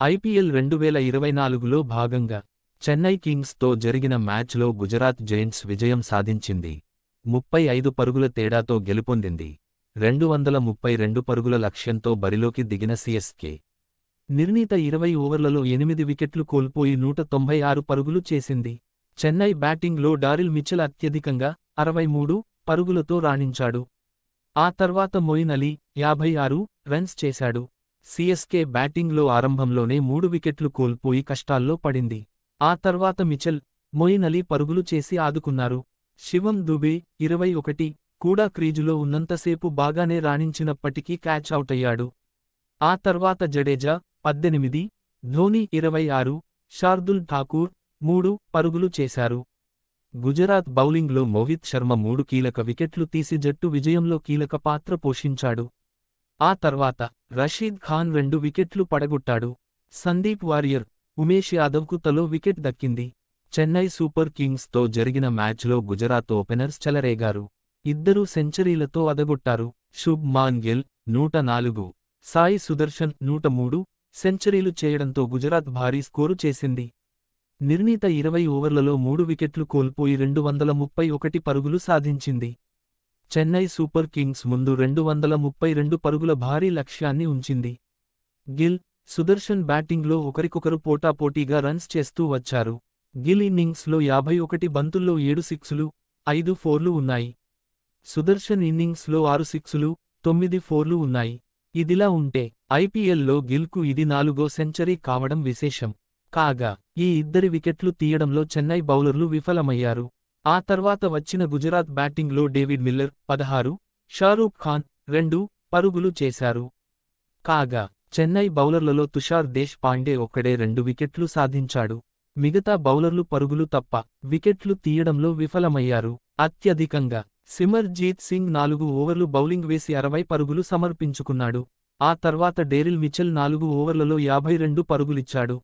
IPL 2024లో భాగంగా చెన్నై కింగ్స్తో జరిగిన మ్యాచ్లో గుజరాత్ జైంట్స్ విజయం సాధించింది. 35 పరుగుల తేడాతో గెలుపొందింది. 232 పరుగుల లక్ష్యంతో బరిలోకి దిగిన సీఎస్కే నిర్ణీత 20 ఓవర్లలో 8 వికెట్లు కోల్పోయి 196 పరుగులు చేసింది. చెన్నై బ్యాటింగ్లో డారిల్ మిచెల్ అత్యధికంగా 63 పరుగులతో రాణించాడు. ఆ తర్వాత మొయిన్ అలీ 56 రన్స్ చేశాడు. సీఎస్కే బ్యాటింగ్లో ఆరంభంలోనే 3 వికెట్లు కోల్పోయి కష్టాల్లో పడింది. ఆ తర్వాత మిచెల్, మొయిన్ అలీ పరుగులు చేసి ఆదుకున్నారు. శివం దుబే 21 కూడా క్రీజులో ఉన్నంతసేపు బాగానే రాణించినప్పటికీ క్యాచ్ అవుటయ్యాడు. ఆ తర్వాత జడేజా 18, ధోనీ 26, శార్దుల్ ఠాకూర్ 3 పరుగులు చేశారు. గుజరాత్ బౌలింగ్లో మోహిత్ శర్మ 3 కీలక వికెట్లు తీసి జట్టు విజయంలో కీలక పాత్ర పోషించాడు. ఆ తర్వాత రషీద్ ఖాన్ 2 వికెట్లు పడగొట్టాడు. సందీప్ వారియర్, ఉమేష్ యాదవ్కు తలో వికెట్ దక్కింది. చెన్నై సూపర్ కింగ్స్తో జరిగిన మ్యాచ్లో గుజరాత్ ఓపెనర్స్ చెలరేగారు. ఇద్దరూ సెంచరీలతో అదగొట్టారు. శుభ్ మాన్ గిల్ 104, సాయి సుదర్శన్ 103 సెంచరీలు చేయడంతో గుజరాత్ భారీ స్కోరు చేసింది. నిర్ణీత 20 ఓవర్లలో 3 వికెట్లు కోల్పోయి 231 పరుగులు సాధించింది. చెన్నై సూపర్ కింగ్స్ ముందు 232 పరుగుల భారీ లక్ష్యాన్ని ఉంచింది. గిల్, సుదర్శన్ బ్యాటింగ్లో ఒకరికొకరు పోటాపోటీగా రన్స్ చేస్తూ వచ్చారు. గిల్ ఇన్నింగ్స్లో 51 బంతుల్లో 7 సిక్సులు, 5 ఫోర్లు ఉన్నాయి. సుదర్శన్ ఇన్నింగ్స్లో 6 సిక్సులు, 9 ఫోర్లు ఉన్నాయి. ఇదిలా ఉంటే ఐపీఎల్లో గిల్కు ఇది 4వ సెంచరీ కావడం విశేషం. కాగా ఈ ఇద్దరి వికెట్లు తీయడంలో చెన్నై బౌలర్లు విఫలమయ్యారు. ఆ తర్వాత వచ్చిన గుజరాత్ బ్యాటింగ్లో డేవిడ్ మిల్లర్ 16, షారూక్ ఖాన్ 2 పరుగులు చేశారు. కాగా చెన్నై బౌలర్లలో తుషార్ దేశ్ పాండే ఒక్కడే 2 వికెట్లు సాధించాడు. మిగతా బౌలర్లు పరుగులు తప్ప వికెట్లు తీయడంలో విఫలమయ్యారు. అత్యధికంగా సిమర్జీత్ సింగ్ 4 ఓవర్లు బౌలింగ్ వేసి 60 పరుగులు సమర్పించుకున్నాడు. ఆ తర్వాత డేరిల్ మిచెల్ 4 ఓవర్లలో 52 పరుగులిచ్చాడు.